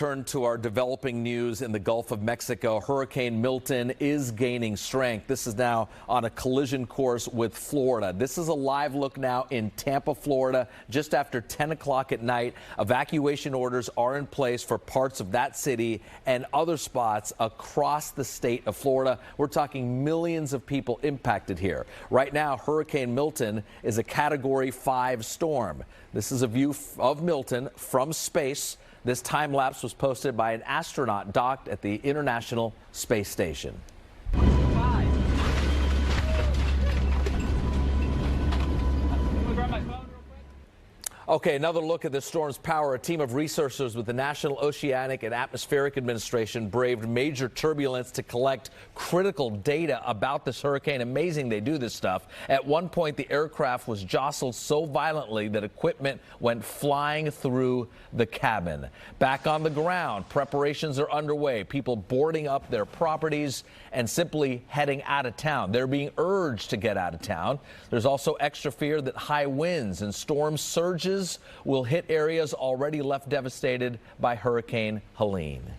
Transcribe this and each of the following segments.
Turn to our developing news in the Gulf of Mexico. Hurricane Milton is gaining strength. This is now on a collision course with Florida. This is a live look now in Tampa, Florida, just after 10 o'clock at night. Evacuation orders are in place for parts of that city and other spots across the state of Florida. We're talking millions of people impacted here. Right now, Hurricane Milton is a Category 5 storm. This is a view of Milton from space. This time lapse was posted by an astronaut docked at the International Space Station. Okay, another look at the storm's power. A team of researchers with the National Oceanic and Atmospheric Administration braved major turbulence to collect critical data about this hurricane. Amazing they do this stuff. At one point, the aircraft was jostled so violently that equipment went flying through the cabin. Back on the ground, preparations are underway. People boarding up their properties and simply heading out of town. They're being urged to get out of town. There's also extra fear that high winds and storm surges will hit areas already left devastated by Hurricane Helene.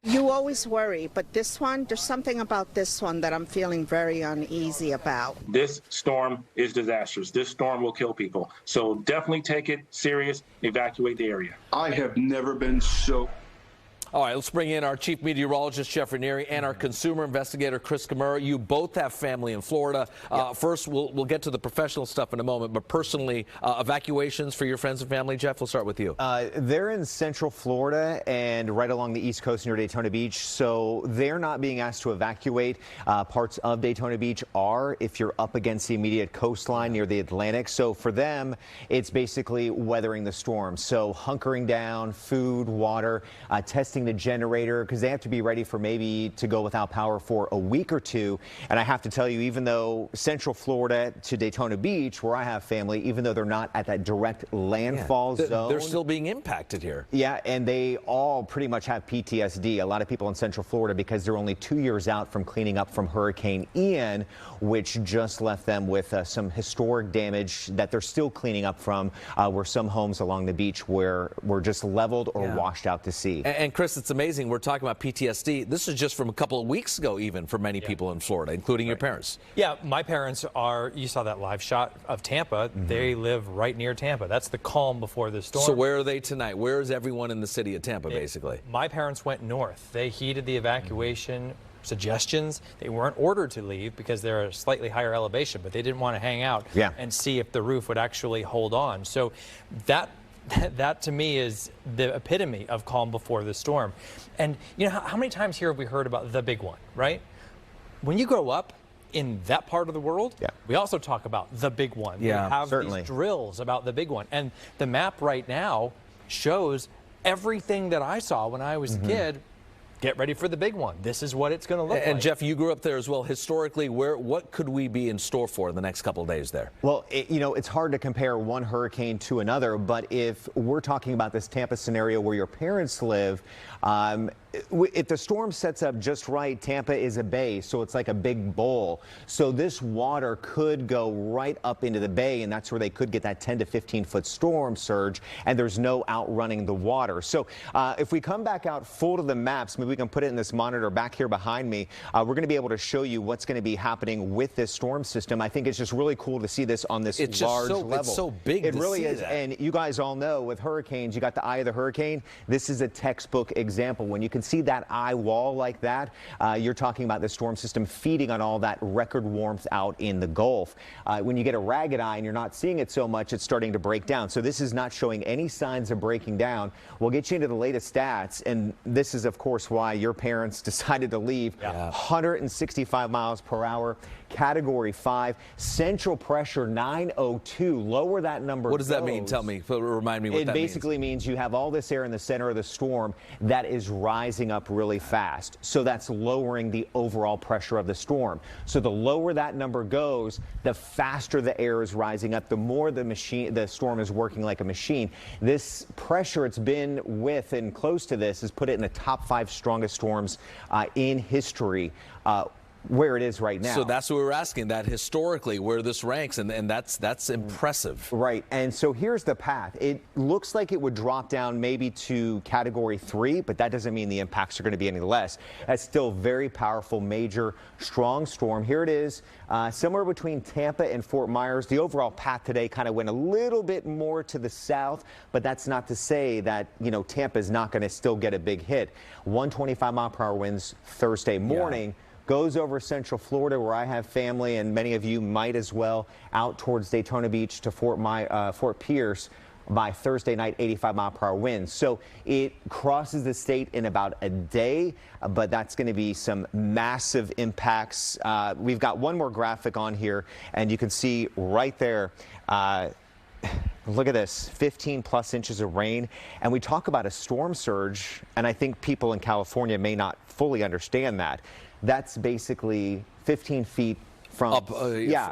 You always worry, but this one, there's something about this one that I'm feeling very uneasy about. This storm is disastrous. This storm will kill people. So definitely take it serious, evacuate the area. I have never been so... All right, let's bring in our chief meteorologist, Jeff Ranieri, and our consumer investigator, Chris Chmura. You both have family in Florida. First, we'll get to the professional stuff in a moment, but personally, evacuations for your friends and family. Jeff, we'll start with you. They're in central Florida and right along the East Coast near Daytona Beach, so they're not being asked to evacuate. Parts of Daytona Beach are if you're up against the immediate coastline near the Atlantic. So for them, it's basically weathering the storm. So hunkering down, food, water, testing the generator, because they have to be ready for maybe to go without power for a week or two. And I have to tell you, even though central Florida to Daytona Beach, where I have family, even though they're not at that direct landfall zone, they're still being impacted here. Yeah, and they all pretty much have PTSD. A lot of people in central Florida, because they're only 2 years out from cleaning up from Hurricane Ian, which just left them with some historic damage that they're still cleaning up from, where some homes along the beach were just leveled or washed out to sea. And Chris, it's amazing. We're talking about PTSD. This is just from a couple of weeks ago, even for many people in Florida, including your parents. Yeah, my parents are, you saw that live shot of Tampa. They live right near Tampa. That's the calm before the storm. So where are they tonight? Where is everyone in the city of Tampa, basically? My parents went north. They heeded the evacuation suggestions. They weren't ordered to leave because they're a slightly higher elevation, but they didn't want to hang out and see if the roof would actually hold on. So that to me is the epitome of calm before the storm. And you know, how many times here have we heard about the big one, right? When you grow up in that part of the world, we also talk about the big one. We have these drills about the big one. And the map right now shows everything that I saw when I was a kid. Get ready for the big one. This is what it's going to look like. And Jeff, you grew up there as well. Historically, what could we be in store for in the next couple of days there? Well, you know, it's hard to compare one hurricane to another, but if we're talking about this Tampa scenario where your parents live, if the storm sets up just right, Tampa is a bay, so it's like a big bowl. So this water could go right up into the bay, and that's where they could get that 10 to 15-foot storm surge, and there's no outrunning the water. So if we come back out full to the maps, maybe we can put it in this monitor back here behind me. We're going to be able to show you what's going to be happening with this storm system. I think it's just really cool to see this on this large level. It's so big. It really is. That. And you guys all know with hurricanes, you got the eye of the hurricane. This is a textbook example. When you can see that eye wall like that, you're talking about the storm system feeding on all that record warmth out in the Gulf. When you get a ragged eye and you're not seeing it so much, it's starting to break down. So this is not showing any signs of breaking down. We'll get you into the latest stats, and this is, of course, why your parents decided to leave. 165 miles per hour, Category 5, central pressure 902. Lower that number. What does that mean? Tell me. Remind me what that means. It basically means you have all this air in the center of the storm that is rising up really fast. So that's lowering the overall pressure of the storm. So the lower that number goes, the faster the air is rising up, the more the storm is working like a machine. This pressure it's been with and close to this has put it in the top 5 strongest storms in history. where it is right now. So that's what we were asking, that historically where this ranks, and that's impressive. Right, and so here's the path. It looks like it would drop down maybe to Category 3, but that doesn't mean the impacts are going to be any less. That's still very powerful, major, strong storm. Here it is, somewhere between Tampa and Fort Myers. The overall path today kind of went a little bit more to the south, but that's not to say that, you know, Tampa is not going to still get a big hit. 125-mile-per-hour winds Thursday morning. Yeah. Goes over Central Florida, where I have family, and many of you might as well, out towards Daytona Beach to Fort Pierce by Thursday night, 85-mile-per-hour winds. So it crosses the state in about a day, but that's going to be some massive impacts. We've got one more graphic on here, and you can see right there, look at this, 15-plus inches of rain. And we talk about a storm surge, and I think people in California may not fully understand that. That's basically 15 feet from up,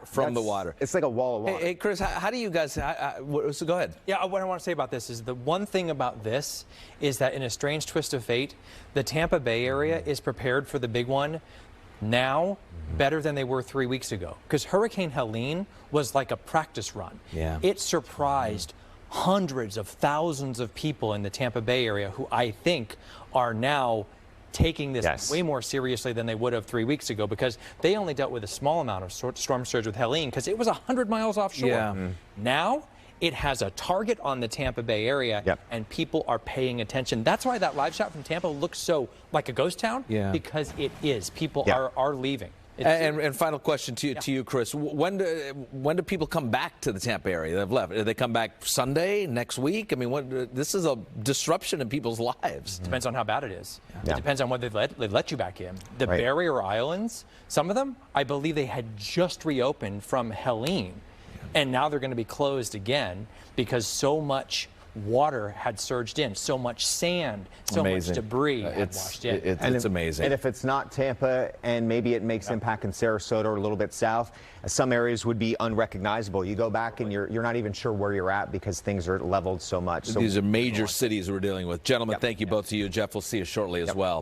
from the water. It's like a wall of water. Hey, Chris, how do you guys? So go ahead. Yeah, what I want to say about this is the one thing about this is that in a strange twist of fate, the Tampa Bay area is prepared for the big one now better than they were 3 weeks ago, because Hurricane Helene was like a practice run. Yeah. It surprised hundreds of thousands of people in the Tampa Bay area who I think are now taking this way more seriously than they would have 3 weeks ago, because they only dealt with a small amount of storm surge with Helene because it was 100 miles offshore. Yeah. Now it has a target on the Tampa Bay area, and people are paying attention. That's why that live shot from Tampa looks so like a ghost town, because it is. People are leaving. And final question to you, Chris. When do people come back to the Tampa area? They've left. Do they come back Sunday, next week? I mean, this is a disruption in people's lives. Depends on how bad it is. It depends on whether they let you back in. The barrier islands, some of them, I believe they had just reopened from Helene, and now they're going to be closed again because so much water had surged in, so much sand, so much debris had washed in. It's amazing. And if it's not Tampa, and maybe it makes impact in Sarasota or a little bit south, some areas would be unrecognizable. You go back and you're not even sure where you're at because things are leveled so much. So these are major cities we're dealing with. Gentlemen, thank you both to you. Jeff, we'll see you shortly as well.